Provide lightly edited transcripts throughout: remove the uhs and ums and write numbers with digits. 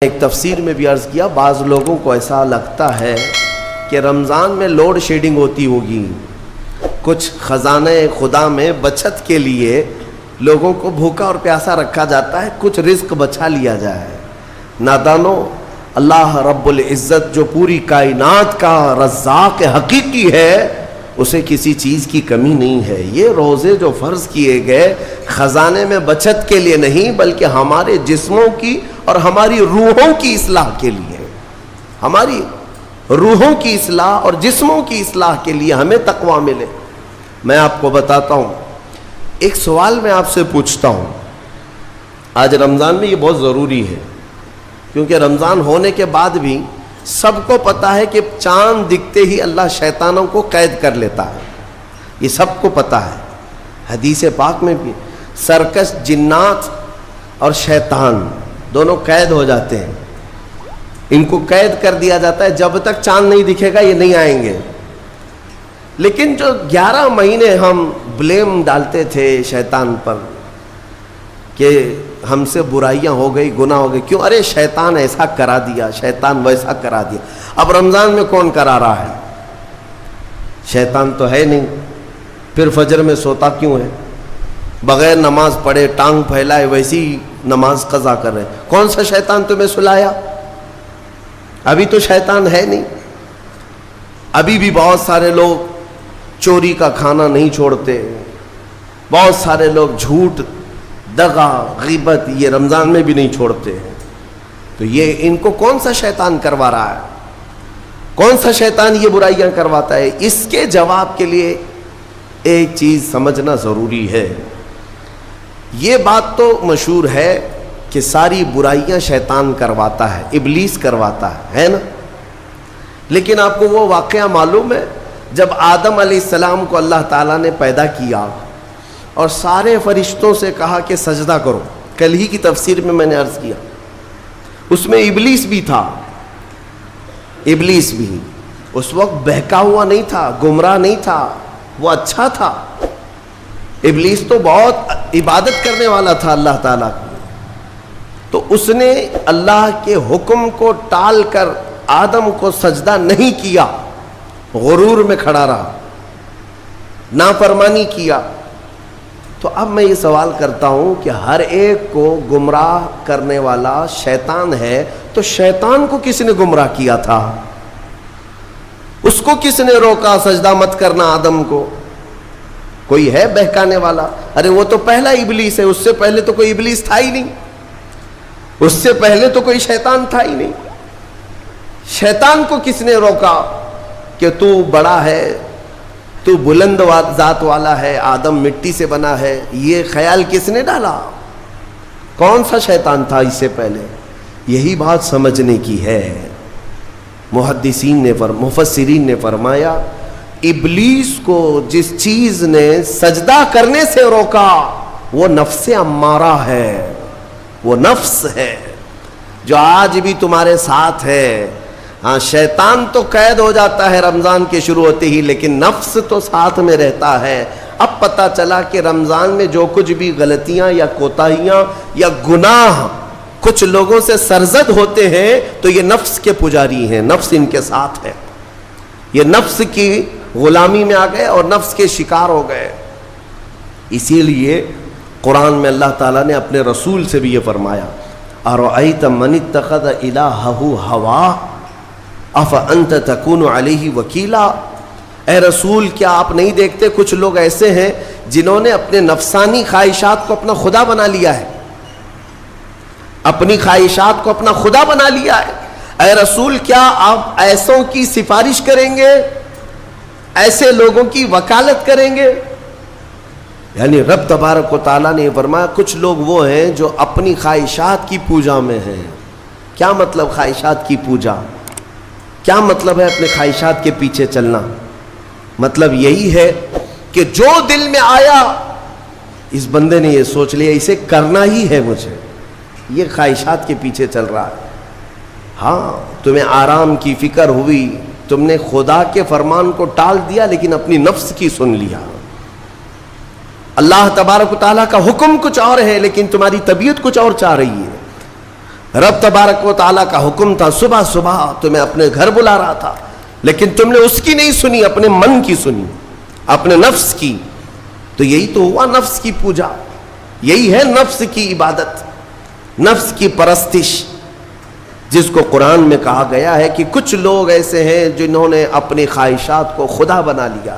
ایک تفسیر میں بھی عرض کیا، بعض لوگوں کو ایسا لگتا ہے کہ رمضان میں لوڈ شیڈنگ ہوتی ہوگی، کچھ خزانہ خدا میں بچت کے لیے لوگوں کو بھوکا اور پیاسا رکھا جاتا ہے، کچھ رزق بچا لیا جائے۔ نادانو، اللہ رب العزت جو پوری کائنات کا رزاق حقیقی ہے، اسے کسی چیز کی کمی نہیں ہے۔ یہ روزے جو فرض کیے گئے خزانے میں بچت کے لیے نہیں، بلکہ ہمارے جسموں کی اور ہماری روحوں کی اصلاح کے لیے، ہماری روحوں کی اصلاح اور جسموں کی اصلاح کے لیے ہمیں تقویٰ ملے۔ میں آپ کو بتاتا ہوں، ایک سوال میں آپ سے پوچھتا ہوں، آج رمضان میں یہ بہت ضروری ہے، کیونکہ رمضان ہونے کے بعد بھی سب کو پتا ہے کہ چاند دکھتے ہی اللہ شیطانوں کو قید کر لیتا ہے، یہ سب کو پتا ہے۔ حدیث پاک میں بھی سرکش جنات اور شیطان دونوں قید ہو جاتے ہیں، ان کو قید کر دیا جاتا ہے، جب تک چاند نہیں دکھے گا یہ نہیں آئیں گے۔ لیکن جو 11 مہینے ہم بلیم ڈالتے تھے شیطان پر کہ ہم سے برائیاں ہو گئی، گناہ ہو گئی، کیوں؟ ارے شیطان ایسا کرا دیا، شیطان ویسا کرا دیا۔ اب رمضان میں کون کرا رہا ہے؟ شیطان تو ہے نہیں، پھر فجر میں سوتا کیوں ہے؟ بغیر نماز پڑھے ٹانگ پھیلائے ویسی نماز قضا کر رہے ہیں۔ کون سا شیطان تمہیں سلایا؟ ابھی تو شیطان ہے نہیں۔ ابھی بھی بہت سارے لوگ چوری کا کھانا نہیں چھوڑتے، بہت سارے لوگ جھوٹ، دغا، غیبت یہ رمضان میں بھی نہیں چھوڑتے ہیں۔ تو یہ ان کو کون سا شیطان کروا رہا ہے؟ کون سا شیطان یہ برائیاں کرواتا ہے؟ اس کے جواب کے لیے ایک چیز سمجھنا ضروری ہے۔ یہ بات تو مشہور ہے کہ ساری برائیاں شیطان کرواتا ہے، ابلیس کرواتا ہے نا؟ لیکن آپ کو وہ واقعہ معلوم ہے جب آدم علیہ السلام کو اللہ تعالیٰ نے پیدا کیا اور سارے فرشتوں سے کہا کہ سجدہ کرو، کل ہی کی تفسیر میں میں نے عرض کیا، اس میں ابلیس بھی تھا۔ ابلیس بھی اس وقت بہکا ہوا نہیں تھا، گمراہ نہیں تھا، وہ اچھا تھا۔ ابلیس تو بہت عبادت کرنے والا تھا اللہ تعالیٰ کی، تو اس نے اللہ کے حکم کو ٹال کر آدم کو سجدہ نہیں کیا، غرور میں کھڑا رہا، نافرمانی کیا۔ تو اب میں یہ سوال کرتا ہوں کہ ہر ایک کو گمراہ کرنے والا شیطان ہے، تو شیطان کو کس نے گمراہ کیا تھا؟ اس کو کس نے روکا سجدہ مت کرنا آدم کو؟ کوئی ہے بہکانے والا؟ ارے وہ تو پہلا ابلیس ہے، اس سے پہلے تو کوئی ابلیس تھا ہی نہیں، اس سے پہلے تو کوئی شیطان تھا ہی نہیں۔ شیطان کو کس نے روکا کہ تو بڑا ہے، تو بلند ذات والا ہے، آدم مٹی سے بنا ہے؟ یہ خیال کس نے ڈالا؟ کون سا شیطان تھا اس سے پہلے؟ یہی بات سمجھنے کی ہے۔ محدثین نے مفسرین نے فرمایا، ابلیس کو جس چیز نے سجدہ کرنے سے روکا وہ نفس امارہ ہے، وہ نفس ہے جو آج بھی تمہارے ساتھ ہے۔ ہاں، شیطان تو قید ہو جاتا ہے رمضان کے شروع ہوتے ہی، لیکن نفس تو ساتھ میں رہتا ہے۔ اب پتہ چلا کہ رمضان میں جو کچھ بھی غلطیاں یا کوتاہیاں یا گناہ کچھ لوگوں سے سرزد ہوتے ہیں تو یہ نفس کے پجاری ہیں، نفس ان کے ساتھ ہے، یہ نفس کی غلامی میں آ گئے اور نفس کے شکار ہو گئے۔ اسی لیے قرآن میں اللہ تعالیٰ نے اپنے رسول سے بھی یہ فرمایا، اَرَأَيْتَ مَنِ اتَّخَذَ إِلَٰهَهُ هَوَاهُ أَفَأَنْتَ تَكُونُ عَلَيْهِ وَكِيلًا۔ اے رسول، کیا آپ نہیں دیکھتے کچھ لوگ ایسے ہیں جنہوں نے اپنے نفسانی خواہشات کو اپنا خدا بنا لیا ہے، اپنی خواہشات کو اپنا خدا بنا لیا ہے۔ اے رسول، کیا آپ ایسوں کی سفارش کریں گے، ایسے لوگوں کی وکالت کریں گے؟ یعنی رب تبارک و تعالیٰ نے فرمایا کچھ لوگ وہ ہیں جو اپنی خواہشات کی پوجا میں ہیں۔ کیا مطلب خواہشات کی پوجا؟ کیا مطلب ہے اپنے خواہشات کے پیچھے چلنا؟ مطلب یہی ہے کہ جو دل میں آیا اس بندے نے یہ سوچ لیا اسے کرنا ہی ہے مجھے، یہ خواہشات کے پیچھے چل رہا ہے۔ ہاں، تمہیں آرام کی فکر ہوئی، تم نے خدا کے فرمان کو ٹال دیا لیکن اپنی نفس کی سن لیا۔ اللہ تبارک و تعالیٰ کا حکم کچھ اور ہے لیکن تمہاری طبیعت کچھ اور چاہ رہی ہے۔ رب تبارک و تعالیٰ کا حکم تھا صبح صبح تمہیں اپنے گھر بلا رہا تھا، لیکن تم نے اس کی نہیں سنی، اپنے من کی سنی، اپنے نفس کی. تو یہی تو ہوا نفس کی پوجا، یہی ہے نفس کی عبادت، نفس کی پرستش، جس کو قرآن میں کہا گیا ہے کہ کچھ لوگ ایسے ہیں جنہوں نے اپنی خواہشات کو خدا بنا لیا.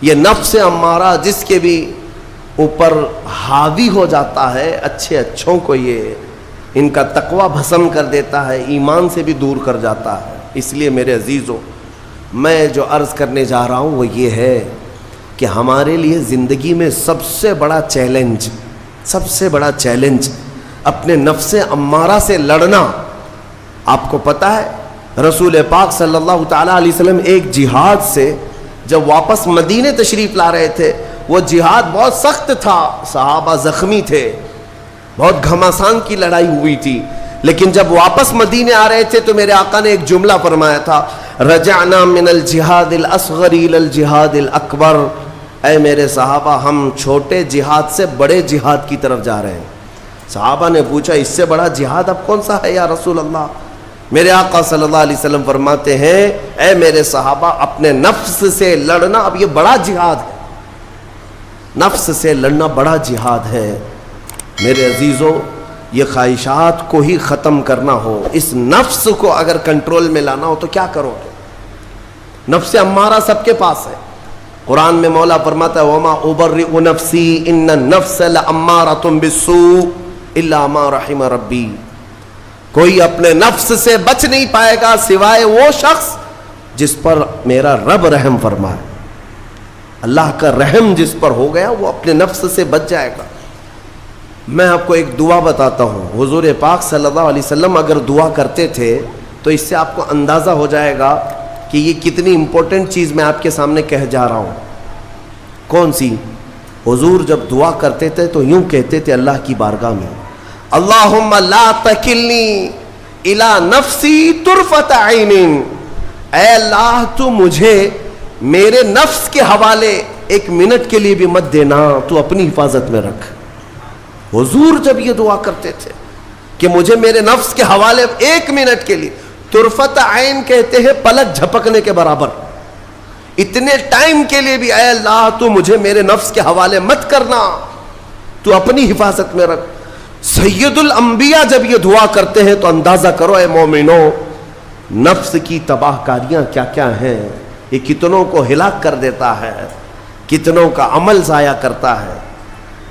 یہ نفس امارہ جس کے بھی اوپر حاوی ہو جاتا ہے، اچھے اچھوں کو یہ ان کا تقوی بھسم کر دیتا ہے، ایمان سے بھی دور کر جاتا ہے. اس لیے میرے عزیزو، میں جو عرض کرنے جا رہا ہوں وہ یہ ہے کہ ہمارے لیے زندگی میں سب سے بڑا چیلنج اپنے نفس امارہ سے لڑنا. آپ کو پتہ ہے رسول پاک صلی اللہ تعالیٰ علیہ وسلم ایک جہاد سے جب واپس مدینے تشریف لا رہے تھے، وہ جہاد بہت سخت تھا، صحابہ زخمی تھے، بہت گھماسان کی لڑائی ہوئی تھی، لیکن جب واپس مدینے آ رہے تھے تو میرے آقا نے ایک جملہ فرمایا تھا، رجعنا من الجہاد الاصغر الى الجہاد الاکبر. اے میرے صحابہ، ہم چھوٹے جہاد سے بڑے جہاد کی طرف جا رہے ہیں. صحابہ نے پوچھا اس سے بڑا جہاد اب کون سا ہے یا رسول اللہ؟ میرے آقا صلی اللہ علیہ وسلم فرماتے ہیں، اے میرے صحابہ، اپنے نفس سے لڑنا اب یہ بڑا جہاد ہے، نفس سے لڑنا بڑا جہاد ہے. میرے عزیزو، یہ خواہشات کو ہی ختم کرنا ہو، اس نفس کو اگر کنٹرول میں لانا ہو تو کیا کرو گے؟ نفس امارہ سب کے پاس ہے. قرآن میں مولا فرماتا ہے وَمَا أُبَرِّئُ نَفْسِي إِنَّ النَّفْسَ لَأَمَّارَةٌ بِالسُّوءِ إِلَّا مَا رَحِمَ رَبِّي. کوئی اپنے نفس سے بچ نہیں پائے گا سوائے وہ شخص جس پر میرا رب رحم فرمائے. اللہ کا رحم جس پر ہو گیا وہ اپنے نفس سے بچ جائے گا. میں آپ کو ایک دعا بتاتا ہوں. حضور پاک صلی اللہ علیہ وسلم اگر دعا کرتے تھے تو اس سے آپ کو اندازہ ہو جائے گا کہ یہ کتنی امپورٹنٹ چیز میں آپ کے سامنے کہہ جا رہا ہوں. کون سی؟ حضور جب دعا کرتے تھے تو یوں کہتے تھے اللہ کی بارگاہ میں، اللہم لا تکلنی الی نفسی طرفۃ عین. اے اللہ تو مجھے میرے نفس کے حوالے ایک منٹ کے لیے بھی مت دینا، تو اپنی حفاظت میں رکھ. حضور جب یہ دعا کرتے تھے کہ مجھے میرے نفس کے حوالے ایک منٹ کے لیے، طرفۃ عین کہتے ہیں پلک جھپکنے کے برابر، اتنے ٹائم کے لیے بھی اے اللہ تو مجھے میرے نفس کے حوالے مت کرنا، تو اپنی حفاظت میں رکھ. سید الانبیاء جب یہ دعا کرتے ہیں تو اندازہ کرو اے مومنو، نفس کی تباہ کاریاں کیا کیا ہیں. یہ کتنوں کو ہلاک کر دیتا ہے، کتنوں کا عمل ضائع کرتا ہے،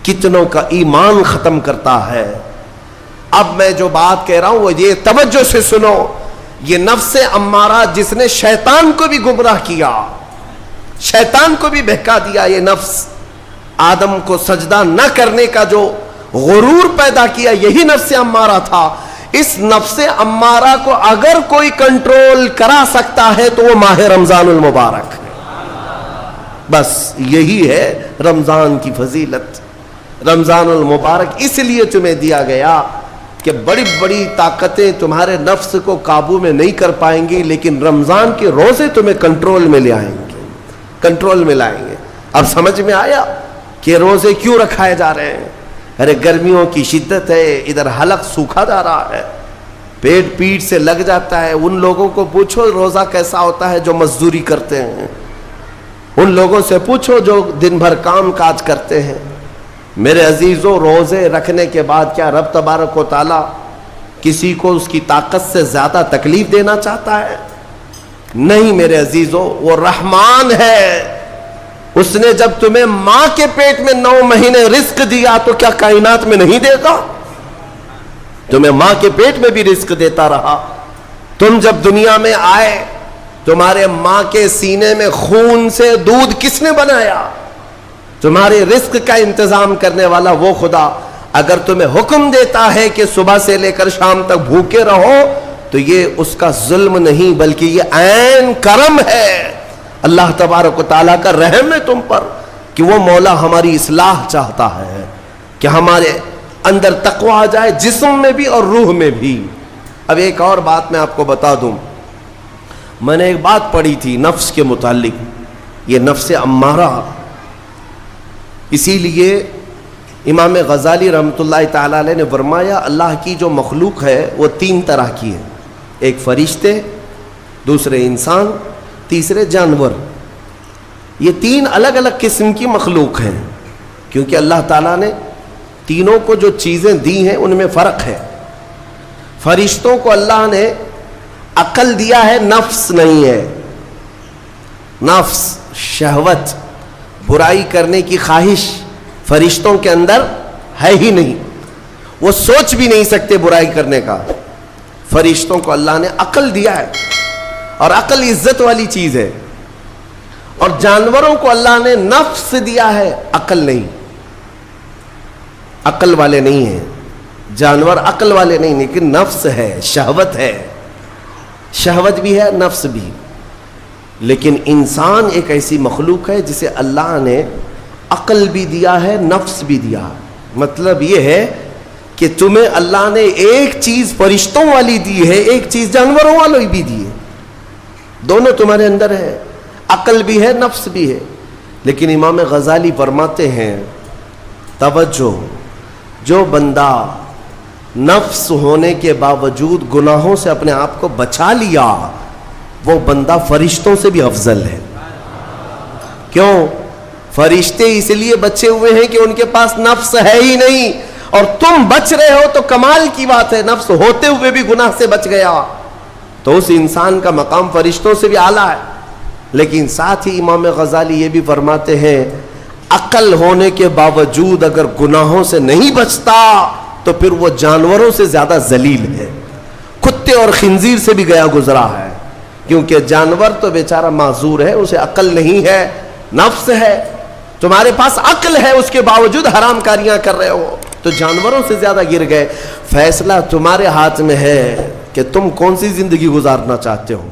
کتنوں کا ایمان ختم کرتا ہے. اب میں جو بات کہہ رہا ہوں وہ یہ توجہ سے سنو. یہ نفس امارہ جس نے شیطان کو بھی گمراہ کیا، شیطان کو بھی بہکا دیا، یہ نفس آدم کو سجدہ نہ کرنے کا جو غرور پیدا کیا، یہی نفس امارہ تھا. اس نفس امارہ کو اگر کوئی کنٹرول کرا سکتا ہے تو وہ ماہ رمضان المبارک. بس یہی ہے رمضان کی فضیلت. رمضان المبارک اس لیے تمہیں دیا گیا کہ بڑی بڑی طاقتیں تمہارے نفس کو قابو میں نہیں کر پائیں گی، لیکن رمضان کے روزے تمہیں کنٹرول میں لے آئیں گے، کنٹرول میں لائیں گے. اب سمجھ میں آیا کہ روزے کیوں رکھائے جا رہے ہیں؟ ارے گرمیوں کی شدت ہے، ادھر حلق سوکھا جا رہا ہے، پیٹ پیٹ سے لگ جاتا ہے. ان لوگوں کو پوچھو روزہ کیسا ہوتا ہے جو مزدوری کرتے ہیں، ان لوگوں سے پوچھو جو دن بھر کام کاج کرتے ہیں. میرے عزیزوں، روزے رکھنے کے بعد کیا رب تبارک و تعالی کسی کو اس کی طاقت سے زیادہ تکلیف دینا چاہتا ہے؟ نہیں میرے عزیزوں، وہ رحمان ہے. اس نے جب تمہیں ماں کے پیٹ میں 9 مہینے رزق دیا تو کیا کائنات میں نہیں دے گا؟ تمہیں ماں کے پیٹ میں بھی رزق دیتا رہا. تم جب دنیا میں آئے تمہارے ماں کے سینے میں خون سے دودھ کس نے بنایا؟ تمہارے رزق کا انتظام کرنے والا وہ خدا. اگر تمہیں حکم دیتا ہے کہ صبح سے لے کر شام تک بھوکے رہو تو یہ اس کا ظلم نہیں بلکہ یہ عین کرم ہے. اللہ تبارک و تعالیٰ کا رحم ہے تم پر کہ وہ مولا ہماری اصلاح چاہتا ہے کہ ہمارے اندر تقوی آ جائے، جسم میں بھی اور روح میں بھی. اب ایک اور بات میں آپ کو بتا دوں. میں نے ایک بات پڑھی تھی نفس کے متعلق. یہ نفس امارہ اسی لیے امام غزالی رحمۃ اللہ تعالیٰ علیہ نے فرمایا اللہ کی جو مخلوق ہے وہ 3 طرح کی ہے، ایک فرشتے، دوسرے انسان، تیسرے جانور۔ یہ 3 الگ الگ قسم کی مخلوق ہیں، کیونکہ اللہ تعالیٰ نے تینوں کو جو چیزیں دی ہیں ان میں فرق ہے۔ فرشتوں کو اللہ نے عقل دیا ہے، نفس نہیں ہے۔ نفس، شہوت، برائی کرنے کی خواہش فرشتوں کے اندر ہے ہی نہیں، وہ سوچ بھی نہیں سکتے برائی کرنے کا۔ فرشتوں کو اللہ نے عقل دیا ہے، اور عقل عزت والی چیز ہے۔ اور جانوروں کو اللہ نے نفس دیا ہے، عقل نہیں، عقل والے نہیں ہیں جانور، عقل والے نہیں، لیکن نفس ہے، شہوت ہے، شہوت بھی ہے، نفس بھی۔ لیکن انسان ایک ایسی مخلوق ہے جسے اللہ نے عقل بھی دیا ہے، نفس بھی دیا۔ مطلب یہ ہے کہ تمہیں اللہ نے ایک چیز فرشتوں والی دی ہے، ایک چیز جانوروں والی بھی دی ہے، دونوں تمہارے اندر ہے، عقل بھی ہے، نفس بھی ہے۔ لیکن امام غزالی فرماتے ہیں توجہ، جو بندہ نفس ہونے کے باوجود گناہوں سے اپنے آپ کو بچا لیا، وہ بندہ فرشتوں سے بھی افضل ہے۔ کیوں؟ فرشتے اس لیے بچے ہوئے ہیں کہ ان کے پاس نفس ہے ہی نہیں، اور تم بچ رہے ہو تو کمال کی بات ہے، نفس ہوتے ہوئے بھی گناہ سے بچ گیا، تو اس انسان کا مقام فرشتوں سے بھی اعلیٰ ہے۔ لیکن ساتھ ہی امام غزالی یہ بھی فرماتے ہیں عقل ہونے کے باوجود اگر گناہوں سے نہیں بچتا تو پھر وہ جانوروں سے زیادہ ذلیل ہے، کتے اور خنزیر سے بھی گیا گزرا ہے، کیونکہ جانور تو بیچارہ معذور ہے، اسے عقل نہیں ہے، نفس ہے۔ تمہارے پاس عقل ہے، اس کے باوجود حرام کاریاں کر رہے ہو، تو جانوروں سے زیادہ گر گئے۔ فیصلہ تمہارے ہاتھ میں ہے کہ تم کون سی زندگی گزارنا چاہتے ہو۔